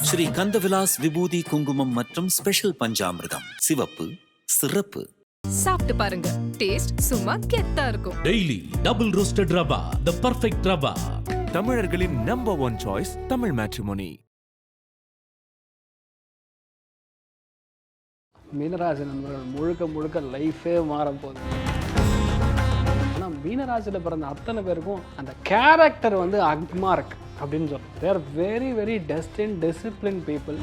ஸ்ரீ கந்தவிலாஸ் விபூதி குங்குமம் மற்றும் ஸ்பெஷல் பஞ்சாமிர்தம் சிவப்பு சிறப்பு. சாப்பிட்டு பாருங்க, டேஸ்ட் சும்மா கெத்தா இருக்கும். Daily double roasted rava, the perfect rava. தமிழர்களின் number one choice Tamil matrimony. மீனராசி நண்பர்கள் முழுக்க முழுக்க லைஃபே மாறப்போகுது. ஆனால் மீனராசியில் பிறந்த அத்தனை பேருக்கும் அந்த கேரக்டர் வந்து அக்மார்க் அப்படின்னு சொல்கிறோம். They are very very destined discipline people.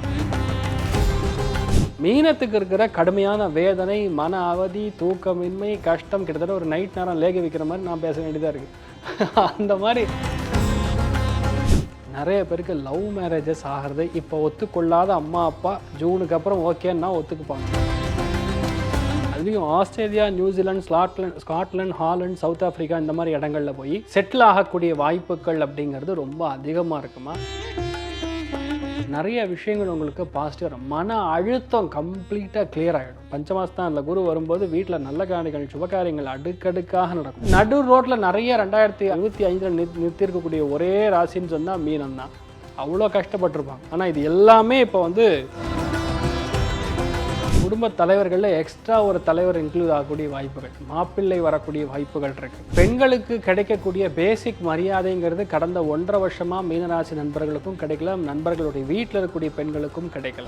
மீனத்துக்கு இருக்கிற கடுமையான வேதனை, மன அவதி, தூக்கமின்மை, கஷ்டம் கிட்டத்தட்ட ஒரு நைட் நேரம் லேக வைக்கிற மாதிரி நான் பேச வேண்டியதாக இருக்குது. அந்த மாதிரி நிறைய பேருக்கு லவ் மேரேஜஸ் ஆகிறது இப்போ ஒத்துக்கொள்ளாத அம்மா அப்பா ஜூனுக்கு அப்புறம் ஓகேன்னா ஒத்துக்குப்பாங்க. அதுலேயும் Australia, New Zealand, Scotland, Holland, South Africa இந்த மாதிரி இடங்களில் போய் செட்டில் ஆகக்கூடிய வாய்ப்புகள் அப்படிங்கிறது ரொம்ப அதிகமாக இருக்குமா. நிறைய விஷயங்கள் உங்களுக்கு பாசிட்டிவ். மன அழுத்தம் கம்ப்ளீட்டாக கிளியர் ஆகிடும். பஞ்சமாஸ்தானில் குரு வரும்போது வீட்டில் நல்ல காரியங்கள், சுபகாரியங்கள் அடுக்கடுக்காக நடக்கும். நடு ரோட்டில் நிறைய 2025 நிறுத்தியிருக்கக்கூடிய ஒரே ராசின்னு சொன்னால் மீனம் தான். அவ்வளோ கஷ்டப்பட்டிருப்பாங்க. ஆனால் இது எல்லாமே இப்போ வந்து குடும்ப தலைவர்களில் எக்ஸ்ட்ரா ஒரு தலைவர் இன்க்ளூட் ஆகக்கூடிய வாய்ப்புகள், மாப்பிள்ளை வரக்கூடிய வாய்ப்புகள் இருக்குது. பெண்களுக்கு கிடைக்கக்கூடிய பேசிக் மரியாதைங்கிறது கடந்த 1.5 வருஷமாக மீனராசி நண்பர்களுக்கும் கிடைக்கல, நண்பர்களுடைய வீட்டில் இருக்கக்கூடிய பெண்களுக்கும் கிடைக்கல.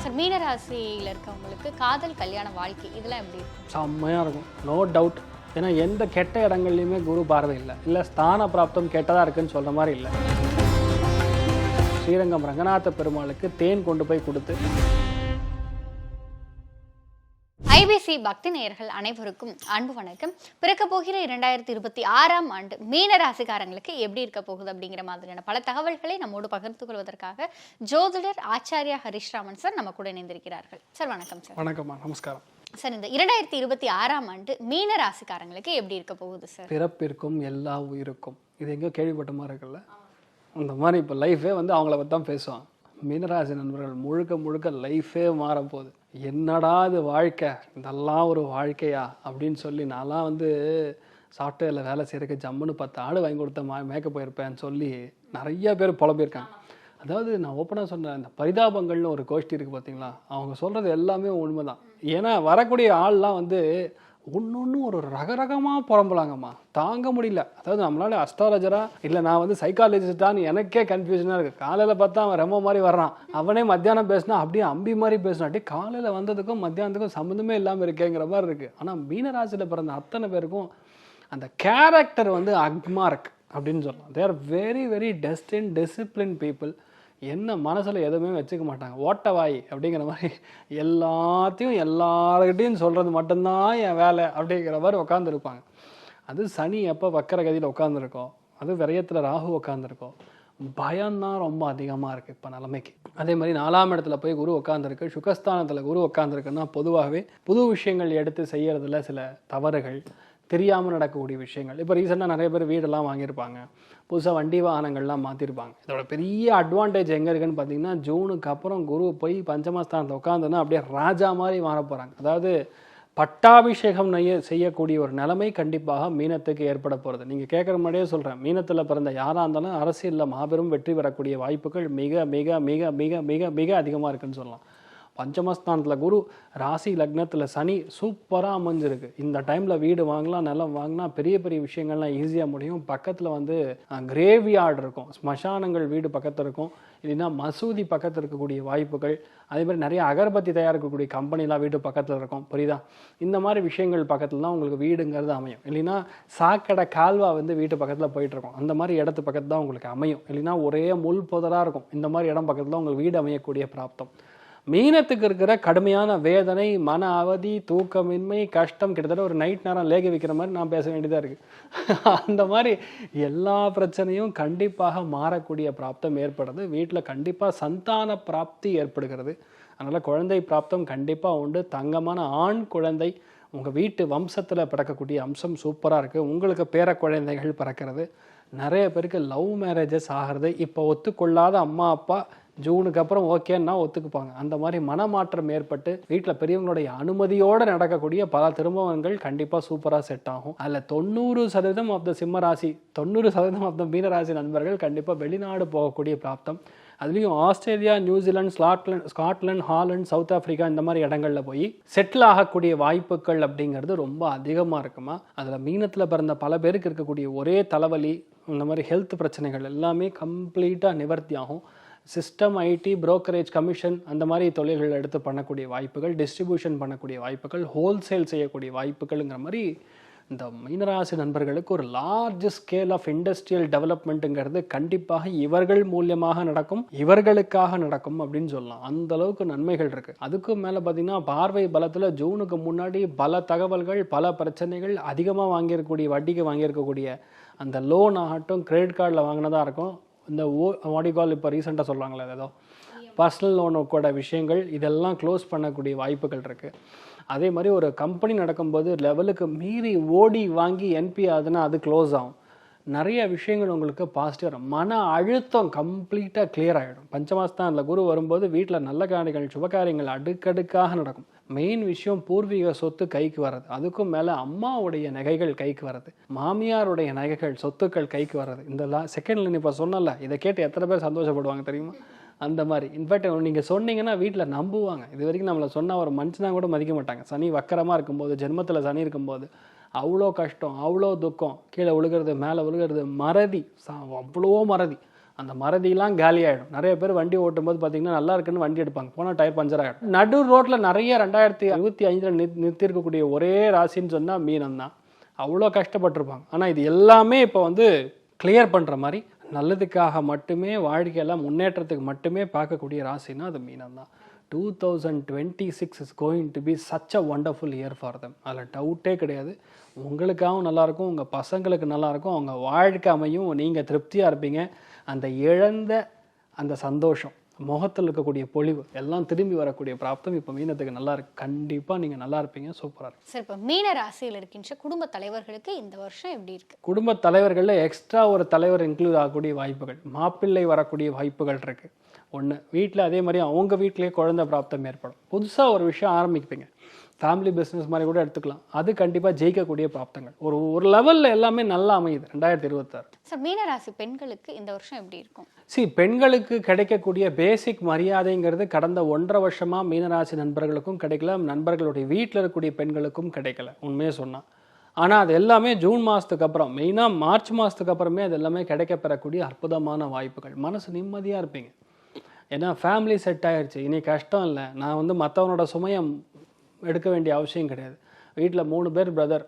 சார், மீனராசியில் இருக்கவங்களுக்கு காதல், கல்யாண வாழ்க்கை இதெல்லாம் எப்படி இருக்கும்? செம்மையாக இருக்கும், நோ டவுட். ஏன்னா எந்த கெட்ட இடங்கள்லையுமே குரு பார்வை இல்லை ஸ்தான பிராப்தம் கெட்டதாக இருக்குன்னு சொல்கிற மாதிரி இல்லை. ஸ்ரீரங்கம் ரங்கநாத பெருமாளுக்கு தேன் கொண்டு போய் கொடுத்து. ஐபிசி பக்தி நேயர்கள் அனைவருக்கும் அன்பு வணக்கம். பிறக்க போகிற 2026ஆம் ஆண்டு மீன ராசிக்காரங்களுக்கு எப்படி இருக்க போகுது அப்படிங்கிற மாதிரியான பல தகவல்களை நம்மோடு பகிர்ந்து கொள்வதற்காக ஜோதிடர் ஆச்சாரியா ஹரிஷ்ராமன் சார் நம்ம கூட இணைந்திருக்கிறார்கள். சார் வணக்கம் சார். வணக்கம்மா, நமஸ்காரம் சார். இந்த 2026ஆம் ஆண்டு மீன ராசிக்காரங்களுக்கு எப்படி இருக்க போகுது சார்? பிறப்பிற்கும் எல்லா உயிருக்கும், இது எங்கேயோ கேள்விப்பட்ட மாதிரி இருக்குல்ல, அந்த மாதிரி இப்போ லைஃபே வந்து அவங்கள பற்றி தான் பேசுவாங்க. மீனராசி நண்பர்கள் முழுக்க முழுக்க லைஃபே மாறப்போகுது. என்னடா இது வாழ்க்கை, இதெல்லாம் ஒரு வாழ்க்கையா அப்படின்னு சொல்லி நான்லாம் வந்து சாஃப்ட்வேரில் வேலை செய்கிறதுக்கு ஜம்முன்னு 10 ஆடு வாங்கி கொடுத்த மேக்கப் போயிருப்பேன்னு சொல்லி நிறைய பேர் புலம்பியிருக்காங்க. அதாவது நான் ஓப்பனாக சொன்னேன், இந்த பரிதாபங்கள்னு ஒரு கோஷ்டி இருக்குது பார்த்தீங்களா, அவங்க சொல்கிறது எல்லாமே உண்மை தான். ஏன்னா வரக்கூடிய ஆள்லாம் வந்து ஒன்று ஒரு ரகரகமாக புறம்பலாங்கம்மா, தாங்க முடியல. அதாவது நம்மளால அஸ்ட்ராலஜரா இல்லை நான் வந்து சைக்காலஜிஸ்டான்னு எனக்கே கன்ஃபியூஷனாக இருக்குது. காலையில் பார்த்தா அவன் ரெமோ மாதிரி வர்றான், அவனே மத்தியானம் பேசினா அப்படியே அம்பி மாதிரி பேசினா, அப்படியே காலையில் வந்ததுக்கும் மத்தியானத்துக்கும் சம்மந்தமே இல்லாமல் இருக்கேங்கிற மாதிரி இருக்குது. ஆனால் மீனராசியில் பிறந்த அத்தனை பேருக்கும் அந்த கேரக்டர் வந்து அக்மார்க் அப்படின்னு சொல்லலாம். They are very very destined discipline people. என்ன மனசில் எதுவுமே வச்சுக்க மாட்டாங்க. ஓட்டவாய் அப்படிங்கிற மாதிரி எல்லாத்தையும் எல்லார்கிட்டையும் சொல்கிறது மட்டும்தான் என் வேலை அப்படிங்கிற மாதிரி உட்காந்துருப்பாங்க. அது சனி எப்போ வக்கர கதியில் உட்காந்துருக்கோம், அது விரயத்தில் ராகு உட்காந்துருக்கோம், பயம்தான் ரொம்ப அதிகமாக இருக்குது இப்போ நிலைமைக்கு. அதே மாதிரி 4ஆம் இடத்துல போய் குரு உட்காந்துருக்கு, சுகஸ்தானத்தில் குரு உட்காந்துருக்குன்னா பொதுவாகவே புது விஷயங்கள் எடுத்து செய்கிறதுல சில தவறுகள், தெரியாமல் நடக்கக்கூடிய விஷயங்கள். இப்போ ரீசெண்டாக நிறைய பேர் வீடெல்லாம் வாங்கியிருப்பாங்க, புதுசாக வண்டி வாகனங்கள்லாம் மாற்றிருப்பாங்க. இதோட பெரிய அட்வான்டேஜ் எங்கே இருக்குன்னு பார்த்தீங்கன்னா, ஜூனுக்கு அப்புறம் குரு போய் பஞ்சமஸ்தானத்தில் உட்காந்துன்னா அப்படியே ராஜா மாதிரி மாற போகிறாங்க. அதாவது பட்டாபிஷேகம் செய்யக்கூடிய ஒரு நிலைமை கண்டிப்பாக மீனத்துக்கு ஏற்பட போகிறது. நீங்கள் கேட்குற மாதிரியே சொல்கிறேன், மீனத்தில் பிறந்த யாராக இருந்தாலும் அரசியலில் மாபெரும் வெற்றி பெறக்கூடிய வாய்ப்புகள் மிக மிக மிக மிக மிக மிக அதிகமாக இருக்குன்னு சொல்லலாம். பஞ்சமஸ்தானத்தில் குரு, ராசி லக்னத்தில் சனி சூப்பராக அமைஞ்சிருக்கு. இந்த டைமில் வீடு வாங்கலாம், நிலம் வாங்கினா பெரிய பெரிய விஷயங்கள்லாம் ஈஸியாக முடியும். பக்கத்தில் வந்து கிரேவ்யார்டு இருக்கும், ஸ்மசானங்கள் வீடு பக்கத்தில் இருக்கும், இல்லைன்னா மசூதி பக்கத்தில் இருக்கக்கூடிய வாய்ப்புகள். அதே மாதிரி நிறைய அகர்பத்தி தயாரிக்கக்கூடிய கம்பெனிலாம் வீடு பக்கத்தில் இருக்கும், புரியுதா? இந்த மாதிரி விஷயங்கள் பக்கத்தில் தான் உங்களுக்கு வீடுங்கிறது அமையும். இல்லைன்னா சாக்கடை கால்வா வந்து வீட்டு பக்கத்தில் போயிட்டுருக்கும், அந்த மாதிரி இடத்து பக்கத்தில் தான் உங்களுக்கு அமையும். இல்லைன்னா ஒரே முள் புதராக இருக்கும், இந்த மாதிரி இடம் பக்கத்தில் தான் உங்களுக்கு வீடு அமையக்கூடிய பிராப்தம். மீனத்துக்கு இருக்கிற கடுமையான வேதனை, மன அவதி, தூக்கமின்மை, கஷ்டம் கிட்டத்தட்ட ஒரு நைட் நேரம் லேக வைக்கிற மாதிரி நான் பேச வேண்டியதாக இருக்குது. அந்த மாதிரி எல்லா பிரச்சனையும் கண்டிப்பாக மாறக்கூடிய பிராப்தம் ஏற்படுது. வீட்டில் கண்டிப்பாக சந்தான பிராப்தி ஏற்படுகிறது. அதனால் குழந்தை பிராப்தம் கண்டிப்பாக உண்டு. தங்கமான ஆண் குழந்தை உங்கள் வீட்டு வம்சத்தில் பிறக்கக்கூடிய அம்சம் சூப்பராக இருக்குது. உங்களுக்கு பேர குழந்தைகள் பிறக்கிறது. நிறைய பேருக்கு லவ் மேரேஜஸ் ஆகிறது இப்போ ஒத்துக்கொள்ளாத அம்மா அப்பா ஜூனுக்கு அப்புறம் ஓகேன்னா ஒத்துக்குப்பாங்க. அந்த மாதிரி மனமாற்றம் ஏற்பட்டு வீட்டில் பெரியவங்களுடைய அனுமதியோடு நடக்கக்கூடிய பல திருமணங்கள் கண்டிப்பாக சூப்பராக செட் ஆகும். அதில் 90% ஆஃப் த சிம்ம ராசி, 90% ஆஃப் த மீனராசி நண்பர்கள் கண்டிப்பாக வெளிநாடு போகக்கூடிய பிராப்தம், அதுலேயும் Australia, New Zealand, Scotland, Holland, South Africa இந்த மாதிரி இடங்களில் போய் செட்டில் ஆகக்கூடிய வாய்ப்புகள் அப்படிங்கிறது ரொம்ப அதிகமாக இருக்குமா. அதில் மீனத்தில் பிறந்த பல பேருக்கு இருக்கக்கூடிய ஒரே தலைவலி, இந்த மாதிரி ஹெல்த் பிரச்சனைகள் எல்லாமே கம்ப்ளீட்டாக நிவர்த்தி ஆகும். சிஸ்டம், ஐடி, புரோக்கரேஜ், கமிஷன் அந்த மாதிரி தொழில்கள் எடுத்து பண்ணக்கூடிய வாய்ப்புகள், டிஸ்ட்ரிபியூஷன் பண்ணக்கூடிய வாய்ப்புகள், ஹோல்சேல் செய்யக்கூடிய வாய்ப்புகள்ங்கிற மாதிரி இந்த மீனராசி நண்பர்களுக்கு ஒரு லார்ஜ் ஸ்கேல் ஆஃப் இண்டஸ்ட்ரியல் டெவலப்மெண்ட்டுங்கிறது கண்டிப்பாக இவர்கள் மூலியமாக நடக்கும், இவர்களுக்காக நடக்கும் அப்படின்னு சொல்லலாம். அந்த அளவுக்கு நன்மைகள் இருக்கு. அதுக்கும் மேலே பார்த்தீங்கன்னா பார்வை பலத்தில் ஜூனுக்கு முன்னாடி பல தகவல்கள், பல பிரச்சனைகள், அதிகமாக வாங்கியிருக்கக்கூடிய வட்டிக்கு வாங்கியிருக்கக்கூடிய அந்த லோன் ஆகட்டும், கிரெடிட் கார்டில் வாங்கினதாக இருக்கும், இந்த வாடிகால் இப்போ ரீசெண்டாக சொல்கிறாங்களே ஏதோ பர்சனல் லோனோட விஷயங்கள், இதெல்லாம் க்ளோஸ் பண்ணக்கூடிய வாய்ப்புகள் இருக்குது. அதே மாதிரி ஒரு கம்பெனி நடக்கும்போது லெவலுக்கு மீறி ஓடி வாங்கி என்பி ஆகுதுன்னா அது க்ளோஸ் ஆகும். நிறைய விஷயங்கள் உங்களுக்கு பாசிட்டிவ் வரும். மன அழுத்தம் கம்ப்ளீட்டாக கிளியர் ஆகிடும். பஞ்சமஸ்தானில் குரு வரும்போது வீட்டில் நல்ல காரியங்கள், சுபகாரியங்கள் அடுக்கடுக்காக நடக்கும். மெயின் விஷயம் பூர்வீக சொத்து கைக்கு வர்றது, அதுக்கும் மேலே அம்மாவுடைய நகைகள் கைக்கு வர்றது, மாமியாருடைய நகைகள், சொத்துக்கள் கைக்கு வர்றது. இந்த செகண்ட்ல இப்போ சொன்னல, இதை கேட்டு எத்தனை பேர் சந்தோஷப்படுவாங்க தெரியுமா? அந்த மாதிரி இன்ஃபேக்ட் நீங்கள் சொன்னீங்கன்னா வீட்டில் நம்புவாங்க. இது வரைக்கும் நம்மளை சொன்னால் ஒரு மனுஷனாக கூட மதிக்க மாட்டாங்க. சனி வக்கரமாக இருக்கும்போது, ஜென்மத்தில் சனி இருக்கும்போது அவ்வளோ கஷ்டம், அவ்வளோ துக்கம், கீழே விழுகிறது, மேலே விழுகிறது, மறதி, அவ்வளோ மறதி. அந்த மறதியெல்லாம் காலி ஆகிடும். நிறைய பேர் வண்டி ஓட்டும் போது பார்த்தீங்கன்னா நல்லா இருக்குன்னு வண்டி எடுப்பாங்க, போனால் டயர் பஞ்சர் ஆகிடும். நடு ரோட்டில் நிறைய 2025 நிறுத்தியிருக்கக்கூடிய ஒரே ராசின்னு சொன்னால் மீனம் தான். அவ்வளோ கஷ்டப்பட்டிருப்பாங்க. ஆனால் இது எல்லாமே இப்போ வந்து கிளியர் பண்ணுற மாதிரி நல்லதுக்காக மட்டுமே, வாழ்க்கையெல்லாம் முன்னேற்றத்துக்கு மட்டுமே பார்க்கக்கூடிய ராசினா அது மீனம் தான். 2026 is going to be such a wonderful year for them. அதில் டவுட்டே கிடையாது. உங்களுக்காகவும் நல்லாயிருக்கும், உங்கள் பசங்களுக்கு நல்லாயிருக்கும், அவங்க வாழ்க்கை அமையும், நீங்கள் திருப்தியாக இருப்பீங்க. அந்த இழந்த அந்த சந்தோஷம், முகத்தில் இருக்கக்கூடிய பொலிவு எல்லாம் திரும்பி வரக்கூடிய பிராப்தம் இப்போ மீனத்துக்கு நல்லா இருக்கு. கண்டிப்பாக நீங்கள் நல்லா இருப்பீங்க, சூப்பராக இருக்கும். சார், இப்போ மீன ராசியில் இருக்கின்ற குடும்ப தலைவர்களுக்கு இந்த வருஷம் எப்படி இருக்கு? குடும்ப தலைவர்களில் எக்ஸ்ட்ரா ஒரு தலைவர் இன்க்ளூட் ஆகக்கூடிய வாய்ப்புகள், மாப்பிள்ளை வரக்கூடிய வாய்ப்புகள் இருக்குது. ஒன்று வீட்டில், அதே மாதிரி அவங்க வீட்டிலேயே குழந்தை பிராப்தம் ஏற்படும். புதுசாக ஒரு விஷயம் ஆரம்பிப்பீங்க, ஃபேமிலி பிஸ்னஸ் மாதிரி கூட எடுத்துக்கலாம். அது கண்டிப்பாக ஜெயிக்கக்கூடிய பிராப்தங்கள் ஒரு லெவலில் எல்லாமே நல்லா அமையுது 2026. சார், மீனராசி பெண்களுக்கு இந்த வருஷம் எப்படி இருக்கும்? பெண்களுக்கு கிடைக்கக்கூடிய பேசிக் மரியாதைங்கிறது கடந்த 1.5 வருஷமாக மீனராசி நண்பர்களுக்கும் கிடைக்கல, நண்பர்களுடைய வீட்டில் இருக்கக்கூடிய பெண்களுக்கும் கிடைக்கல உண்மையே சொன்னால். ஆனால் அது எல்லாமே ஜூன் மாதத்துக்கு அப்புறம், மெயினாக மார்ச் மாதத்துக்கு அப்புறமே அது எல்லாமே கிடைக்கப்பெறக்கூடிய அற்புதமான வாய்ப்புகள். மனசு நிம்மதியாக இருப்பீங்க. ஏன்னா ஃபேமிலி செட் ஆகிடுச்சு, இனி கஷ்டம் இல்லை. நான் வந்து மற்றவனோட சுமையை எடுக்க வேண்டிய அவசியம் கிடையாது. வீட்டில் 3 பேர் பிரதர்,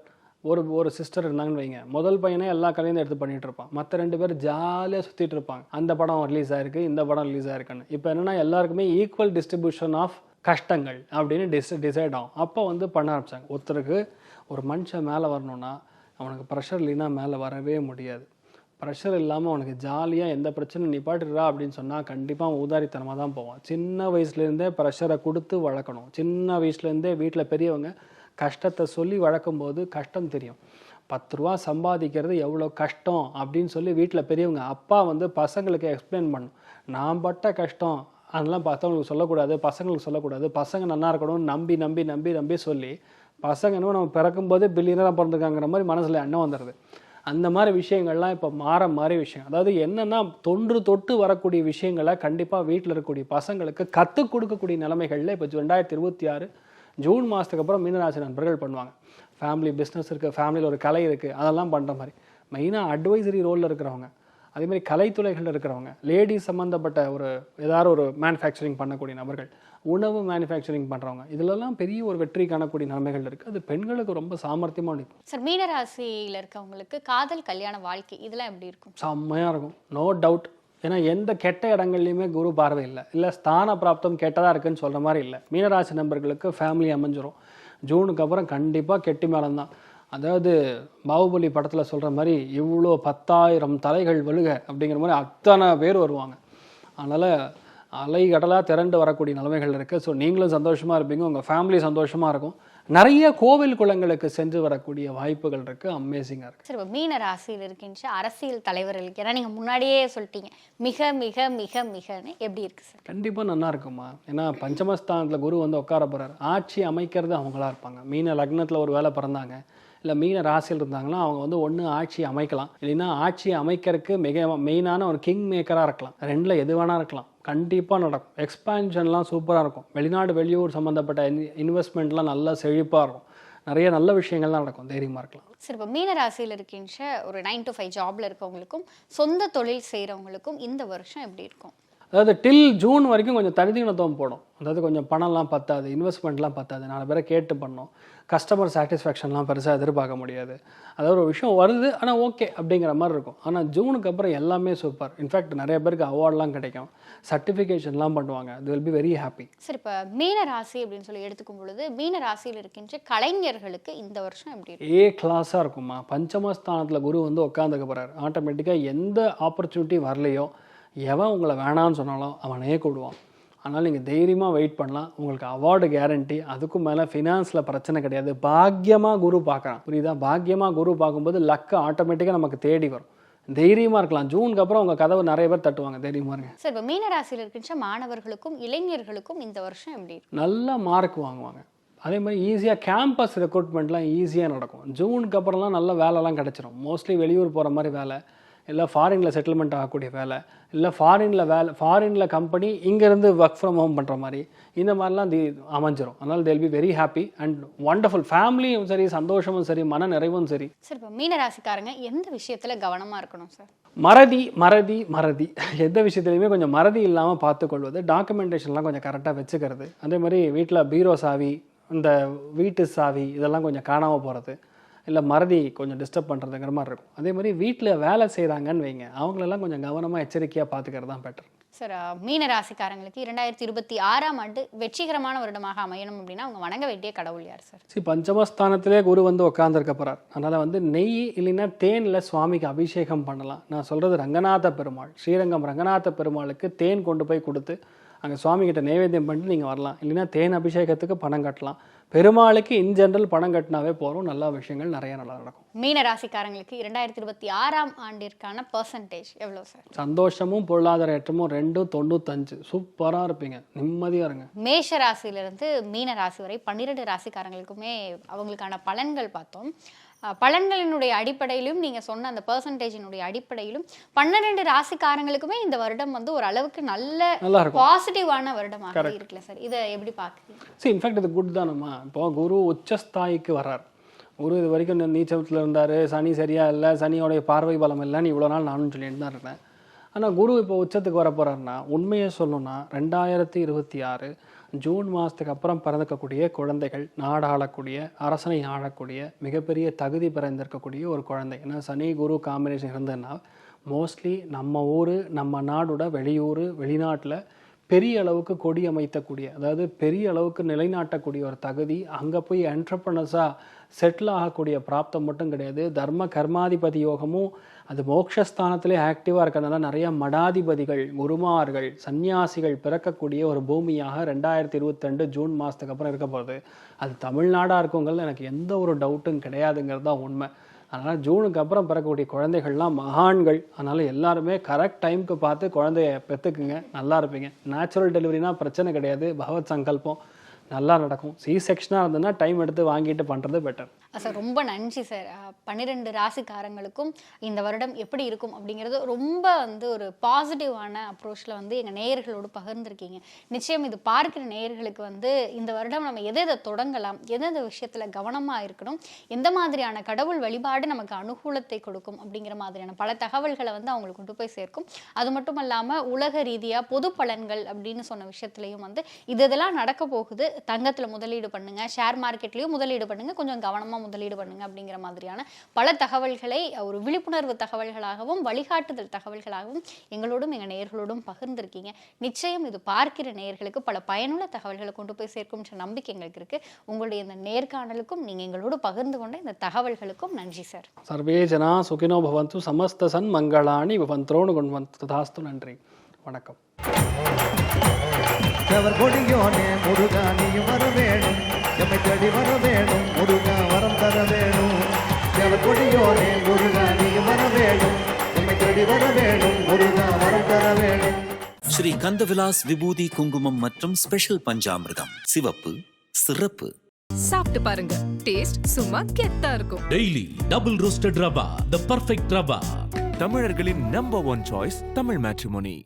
ஒரு சிஸ்டர் இருந்தாங்கன்னு வைங்க. முதல் பையனே எல்லா கலையும் எடுத்து பண்ணிகிட்டு இருப்பான், மற்ற 2 பேர் ஜாலியாக சுற்றிட்டு இருப்பாங்க. அந்த படம் ரிலீஸ் ஆகிருக்கு, இந்த படம் ரிலீஸ் ஆகிருக்குன்னு. இப்போ என்னென்னா எல்லாருக்குமே ஈக்குவல் டிஸ்ட்ரிபியூஷன் ஆஃப் கஷ்டங்கள் அப்படின்னு டிசைட் ஆகும். அப்போ வந்து பண்ண ஆரம்பித்தாங்க. ஒருத்தருக்கு ஒரு மனுஷன் மேலே வரணும்னா அவனுக்கு ப்ரெஷர் இல்லைன்னா மேலே வரவே முடியாது. ப்ரெஷர் இல்லாமல் அவனுக்கு ஜாலியாக எந்த பிரச்சனையும் நிப்பாட்டுறா அப்படின்னு சொன்னால் கண்டிப்பாக அவன் ஊதாரித்தனமாக தான் போவான். சின்ன வயசுலேருந்தே ப்ரெஷரை கொடுத்து வளர்க்கணும். சின்ன வயசுலேருந்தே வீட்டில் பெரியவங்க கஷ்டத்தை சொல்லி வளர்க்கும்போது கஷ்டம் தெரியும். 10 ரூபா சம்பாதிக்கிறது எவ்வளோ கஷ்டம் அப்படின்னு சொல்லி வீட்டில் பெரியவங்க, அப்பா வந்து பசங்களுக்கு எக்ஸ்பிளைன் பண்ணணும். நான் பட்ட கஷ்டம் அதெல்லாம் பசங்களுக்கு சொல்லக்கூடாது, பசங்களுக்கு சொல்லக்கூடாது, பசங்க நல்லா இருக்கணும்னு நம்பி நம்பி நம்பி நம்பி சொல்லி பசங்க இன்னும் நம்ம பிறக்கும்போது பில்லியனராக பிறந்திருக்காங்கிற மாதிரி மனசில் எண்ணம் வந்துடுது. அந்த மாதிரி விஷயங்கள்லாம் இப்போ மாறி விஷயம். அதாவது என்னென்னா தொன்று தொட்டு வரக்கூடிய விஷயங்களை கண்டிப்பாக வீட்டில் இருக்கக்கூடிய பசங்களுக்கு கற்றுக் கொடுக்கக்கூடிய நிலைமைகளில் இப்போ 2026 ஜூன் மாதத்துக்கு அப்புறம் மீனராசி நண்பர்கள் பண்ணுவாங்க. ஃபேமிலி பிஸ்னஸ் இருக்குது, ஃபேமிலியில் ஒரு கலை இருக்குது, அதெல்லாம் பண்ணுற மாதிரி மெயினாக அட்வைசரி ரோலில் இருக்கிறவங்க, அதேமாதிரி கலைத்துறைகளில் இருக்கிறவங்க, லேடிஸ் சம்மந்தப்பட்ட ஏதாவது ஒரு மேனுஃபேக்சரிங் பண்ணக்கூடிய நபர்கள், உணவு மேனுஃபேக்சரிங் பண்ணுறவங்க, இதிலெல்லாம் பெரிய ஒரு வெற்றி காணக்கூடிய நிலைமைகள் இருக்குது. அது பெண்களுக்கு ரொம்ப சாமர்த்தியமாக இருக்கும். சார், மீனராசியில் இருக்கவங்களுக்கு காதல், கல்யாண வாழ்க்கை இதெல்லாம் எப்படி இருக்கும்? செம்மையாக இருக்கும், நோ டவுட். ஏன்னா எந்த கெட்ட இடங்கள்லையுமே குரு பார்வை இல்லை ஸ்தான பிராப்தம் கெட்டதாக இருக்குன்னு சொல்கிற மாதிரி இல்லை. மீனராசி நண்பர்களுக்கு ஃபேமிலி அமைஞ்சிரும். ஜூனுக்கு அப்புறம் கண்டிப்பாக கெட்டி மேளம்தான். அதாவது பாகுபலி படத்தில் சொல்கிற மாதிரி இவ்வளோ 10,000 தலைகள் வழுக அப்படிங்கிற மாதிரி அத்தனை பேர் வருவாங்க. அதனால் அலை கடலாக திரண்டு வரக்கூடிய நிலைமைகள் இருக்குது. ஸோ நீங்களும் சந்தோஷமாக இருப்பீங்க, உங்கள் ஃபேமிலி சந்தோஷமாக இருக்கும். நிறைய கோவில் குளங்களுக்கு சென்று வரக்கூடிய வாய்ப்புகள் இருக்குது. அமேசிங்காக இருக்குது. சரி, மீன ராசியில் இருக்கின்ற அரசியல் தலைவர்களுக்கு, ஏன்னா நீங்கள் முன்னாடியே சொல்லிட்டீங்க மிக மிக மிக மிகன்னு, எப்படி இருக்குது சார்? கண்டிப்பாக நல்லா இருக்குமா. ஏன்னா பஞ்சமஸ்தானத்தில் குரு வந்து உட்கார போகிறார். ஆட்சி அமைக்கிறது அவங்களா இருப்பாங்க. மீன லக்னத்தில் ஒரு வேலை பிறந்தாங்க, இல்லை மீன ராசியில் இருந்தாங்கன்னா அவங்க வந்து ஒன்று ஆட்சி அமைக்கலாம், இல்லைன்னா ஆட்சி அமைக்கிறதுக்கு மெயினான ஒரு கிங் மேக்கராக இருக்கலாம். 2ல் எது வேணா இருக்கலாம். கண்டிப்பாக நடக்கும். எக்ஸ்பான்ஷன்லாம் சூப்பராக இருக்கும். வெளிநாடு வெளியூர் சம்மந்தப்பட்ட இன்வெஸ்ட்மெண்ட்லாம் நல்லா செழிப்பாக இருக்கும். நிறைய நல்ல விஷயங்கள்லாம் நடக்கும். தைரியமாக இருக்கலாம். சரி, இப்போ மீன ராசியில் இருக்கின்ற ஒரு 9 to 5 ஜாப்ல இருக்கவங்களுக்கும் சொந்த தொழில் செய்கிறவங்களுக்கும் இந்த வருஷம் எப்படி இருக்கும்? அதாவது டில் ஜூன் வரைக்கும் கொஞ்சம் தனித்தீனத்துவம் போடும். அதாவது கொஞ்சம் பணம்லாம் பத்தாது, இன்வெஸ்ட்மெண்ட்லாம் பத்தாது, 4 பேரை கேட்டு பண்ணோம், கஸ்டமர் சாட்டிஸ்ஃபேக்ஷன்லாம் பெருசாக எதிர்பார்க்க முடியாது. அதாவது ஒரு விஷயம் வருது ஆனால் ஓகே அப்படிங்கிற மாதிரி இருக்கும். ஆனால் ஜூனுக்கு அப்புறம் எல்லாமே சூப்பர். இன்ஃபேக்ட் நிறைய பேருக்கு அவார்ட்லாம் கிடைக்கும், சர்டிஃபிகேஷன்லாம் பண்ணுவாங்க. அது வில் பி வெரி ஹாப்பி. சரி, இப்போ மீன ராசி அப்படின்னு சொல்லி எடுத்துக்கும் பொழுது மீன ராசியில் இருக்கின்ற கலைஞர்களுக்கு இந்த வருஷம் எப்படி இருக்கும்? ஏ கிளாஸாக இருக்குமா. பஞ்சமஸ்தானத்தில் குரு வந்து உட்காந்துக்க போகிறார். ஆட்டோமேட்டிக்காக எந்த ஆப்பர்ச்சுனிட்டி வரலையோ, எவன் உங்களை வேணான்னு சொன்னாலும் அவனையே கூடுவான். அதனால் நீங்கள் தைரியமாக வெயிட் பண்ணலாம். உங்களுக்கு அவார்டு கேரண்டி. அதுக்கும் மேலே ஃபினான்ஸில் பிரச்சனை கிடையாது. பாக்கியமாக குரு பார்க்குறான், புரியுதா? பாக்கியமாக குரு பார்க்கும்போது லக்கு ஆட்டோமேட்டிக்காக நமக்கு தேடி வரும். தைரியமாக இருக்கலாம். ஜூனுக்கு அப்புறம் உங்கள் கதவை நிறைய பேர் தட்டுவாங்க. தைரியமாக இருங்க. சரி, இப்போ மீன ராசியில் இருக்கின்ற மாணவர்களுக்கும் இளைஞர்களுக்கும் இந்த வருஷம் எப்படி இருக்கும்? நல்ல மார்க் வாங்குவாங்க. அதே மாதிரி ஈஸியாக கேம்பஸ் ரெக்ரூட்மெண்ட்லாம் ஈஸியாக நடக்கும். ஜூனுக்கு அப்புறம்லாம் நல்ல வேலைலாம் கிடச்சிரும். மோஸ்ட்லி வெளியூர் போகிற மாதிரி வேலை, இல்லை ஃபாரினில் செட்டில்மெண்ட் ஆகக்கூடிய வேலை, இல்லை ஃபாரினில் கம்பெனி இங்கேருந்து ஒர்க் ஃப்ரம் ஹோம் பண்ணுற மாதிரி, இந்த மாதிரிலாம் அமைஞ்சிரும். அதனால் they'll be very happy and wonderful. ஃபேமிலியும் சரி, சந்தோஷமும் சரி, மன நிறைவும் சரி. சரி, இப்போ மீனராசிக்காரங்க எந்த விஷயத்தில் கவனமாக இருக்கணும் சார்? மறதி எந்த விஷயத்துலையுமே கொஞ்சம் மறதி இல்லாமல் பார்த்துக்கொள்வது. டாக்குமெண்டேஷன்லாம் கொஞ்சம் கரெக்டாக வச்சுக்கிறது. அதே மாதிரி வீட்டில் பீரோ சாவி, இந்த வீட்டு சாவி இதெல்லாம் கொஞ்சம் காணாமல் போகிறது, இல்லை மறதி கொஞ்சம் டிஸ்டர்ப் பண்ணுறதுங்கிற மாதிரி இருக்கும். அதே மாதிரி வீட்டில் வேலை செய்கிறாங்கன்னு வைங்க, அவங்களெல்லாம் கொஞ்சம் கவனமாக எச்சரிக்கையாக பார்த்துக்கிறது தான் பெட்டர். சார், மீன ராசிக்காரங்களுக்கு 2026ஆம் ஆண்டு வெற்றிகரமான வருடமாக அமையணும் அப்படின்னா அவங்க வணங்க வேண்டிய கடவுள் யார் சார்? பஞ்சமஸ்தானத்திலே குரு வந்து உட்காந்துருக்க போகிறார். அதனால் வந்து நெய் இல்லைன்னா தேனில் சுவாமிக்கு அபிஷேகம் பண்ணலாம். நான் சொல்கிறது ரங்கநாத பெருமாள், ஸ்ரீரங்கம் ரங்கநாத பெருமாளுக்கு தேன் கொண்டு போய் கொடுத்து அங்கே சுவாமிகிட்ட நைவேத்தியம் பண்ணிட்டு நீங்கள் வரலாம். இல்லைன்னா தேன் அபிஷேகத்துக்கு பணம் கட்டலாம். பெருமாளுக்கு இன் ஜென்ரல் பணம் கட்டினாவே போகிறோம். நல்ல விஷயங்கள் நிறைய நல்லா நடக்கும். மீன ராசிக்காரங்களுக்கு 2026ஆம் ஆண்டிற்கான பர்சன்டேஜ் எவ்வளோ சார்? சந்தோஷமும் பொருளாதார ஏற்றமும் 95. சூப்பராக இருப்பீங்க, நிம்மதியாக இருங்க. மேஷ ராசியிலிருந்து மீன ராசி வரை 12 ராசிக்காரங்களுக்குமே அவங்களுக்கான பலன்கள் பார்த்தோம். பலன்களினுடைய அடிப்படையிலும் நீங்கள் சொன்ன அந்த பர்சன்டேஜினுடைய அடிப்படையிலும் 12 ராசிக்காரங்களுக்குமே இந்த வருடம் வந்து ஒரு அளவுக்கு நல்ல பாசிட்டிவான வருடமாக இருக்குல்ல சார்? இதை எப்படி பார்க்குறீங்க? சரி, இன்ஃபேக்ட் இது குட் தானம்மா. இப்போ குரு உச்சஸ்தாய்க்கு வர்றார். குரு இது வரைக்கும் நீச்சத்தில் இருந்தார், சனி சரியாக இல்லை, சனியோடைய பார்வை பலம் இல்லைன்னு இவ்வளோ நாள் நானும் சொல்லிட்டு தான் இருந்தேன். ஆனால் குரு இப்போ உச்சத்துக்கு வர போகிறாருன்னா, உண்மையை சொல்லணும்னா 2026 ஜூன் மாதத்துக்கு அப்புறம் பிறந்திருக்கக்கூடிய குழந்தைகள் நாடாளக்கூடிய, அரசனை ஆளக்கூடிய மிகப்பெரிய தகுதி பிறந்திருக்கக்கூடிய ஒரு குழந்தை. ஏன்னா சனி குரு காம்பினேஷன் இருந்ததுன்னா மோஸ்ட்லி நம்ம ஊர், நம்ம நாடோட வெளியூர், வெளிநாட்டில் பெரிய அளவுக்கு கொடி அமைத்தக்கூடிய, அதாவது பெரிய அளவுக்கு நிலைநாட்டக்கூடிய ஒரு தகுதி, அங்கே போய் என்டர்பிரனர்ஸாக செட்டில் ஆகக்கூடிய பிராப்தம் மட்டும் கிடையாது, தர்ம கர்மாதிபதி யோகமும் அது மோட்சஸ்தானத்திலே ஆக்டிவாக இருக்கிறதுனால நிறைய மடாதிபதிகள், குருமார்கள், சன்னியாசிகள் பிறக்கக்கூடிய ஒரு பூமியாக 2022 ஜூன் மாதத்துக்கு அப்புறம் இருக்க போகுது. அது தமிழ்நாடாக இருக்குங்கிறது எனக்கு எந்த ஒரு டவுட்டும் கிடையாதுங்கிறது தான் உண்மை. அதனால் ஜூனுக்கு அப்புறம் பிறக்கக்கூடிய குழந்தைகள்லாம் மகான்கள். அதனால் எல்லாருமே கரெக்ட் டைமுக்கு பார்த்து குழந்தைய பெற்றுக்குங்க, நல்லா இருப்பீங்க. நேச்சுரல் டெலிவரினா பிரச்சனை கிடையாது, பகவத் சங்கல்பம் நல்லா நடக்கும். சி செக்ஷனாக இருந்ததுன்னா டைம் எடுத்து வாங்கிட்டு பண்ணுறது பெட்டர். சார், ரொம்ப நன்றி சார். 12 ராசிக்காரங்களுக்கும் இந்த வருடம் எப்படி இருக்கும் அப்படிங்கிறது ரொம்ப வந்து ஒரு பாசிட்டிவான அப்ரோச்சில் வந்து எங்கள் நேயர்களோடு பகிர்ந்துருக்கீங்க. நிச்சயம் இது பார்க்குற நேயர்களுக்கு வந்து இந்த வருடம் நம்ம எதை தொடங்கலாம், எந்தெந்த விஷயத்தில் கவனமாக இருக்கணும், எந்த மாதிரியான கடவுள் வழிபாடு நமக்கு அனுகூலத்தை கொடுக்கும் அப்படிங்கிற மாதிரியான பல தகவல்களை வந்து அவங்களுக்கு கொண்டு போய் சேர்க்கும். அது மட்டும் இல்லாமல் உலக ரீதியாக பொது பலன்கள் அப்படின்னு சொன்ன விஷயத்துலையும் வந்து இதெல்லாம் நடக்க போகுது, தங்கத்தில் முதலீடு பண்ணுங்க, ஷேர் மார்க்கெட்லேயும் முதலீடு பண்ணுங்க, கொஞ்சம் கவனமாக முதலீடு பண்ணுங்க அப்படிங்கிற மாதிரியான பல தகவல்களை ஒரு விழிப்புணர்வு தகவல்களாகவும் வழிகாட்டுதல் தகவல்களாகவும் எங்களோடும் எங்கள் நேயர்களோடும் பகிர்ந்திருக்கீங்க. நிச்சயம் இது பார்க்கிற நேயர்களுக்கு பல பயனுள்ள தகவல்களை கொண்டு போய் சேர்க்கும்ன்ற நம்பிக்கை எங்களுக்கு இருக்கு. உங்களுடைய இந்த நேர்காணலுக்கும் நீங்கள் எங்களோடு பகிர்ந்து கொண்ட இந்த தகவல்களுக்கும் நன்றி சார். சர்வே ஜனா சுகினோ பவந்து, சமஸ்த சன் மங்களாணி பவந்தோனு கொண்டு தாஸ்து. நன்றி, வணக்கம். கொடியோனே முருகா நீயும் வர வேணும், எம்மை தேடி வர வேணும், முருகா வரம் தர வேணும். கொடியோனே முருகா நீயும் வர வேணும், எம்மை தேடி வர வேணும், முருகா வரம் தர வேணும். ஸ்ரீ கந்தவிலாஸ் விபூதி குங்குமம் மற்றும் ஸ்பெஷல் பஞ்சாமிர்தம். சிவப்பு, சிறப்பு. சாப்பிட்டு பாருங்க, டேஸ்ட் சும்மா கெத்தா இருக்கும். Daily double roasted rava, the perfect rava. தமிழர்களின் நம்பர் 1 சாய்ஸ் தமிழ் மேட்ரிமோனி.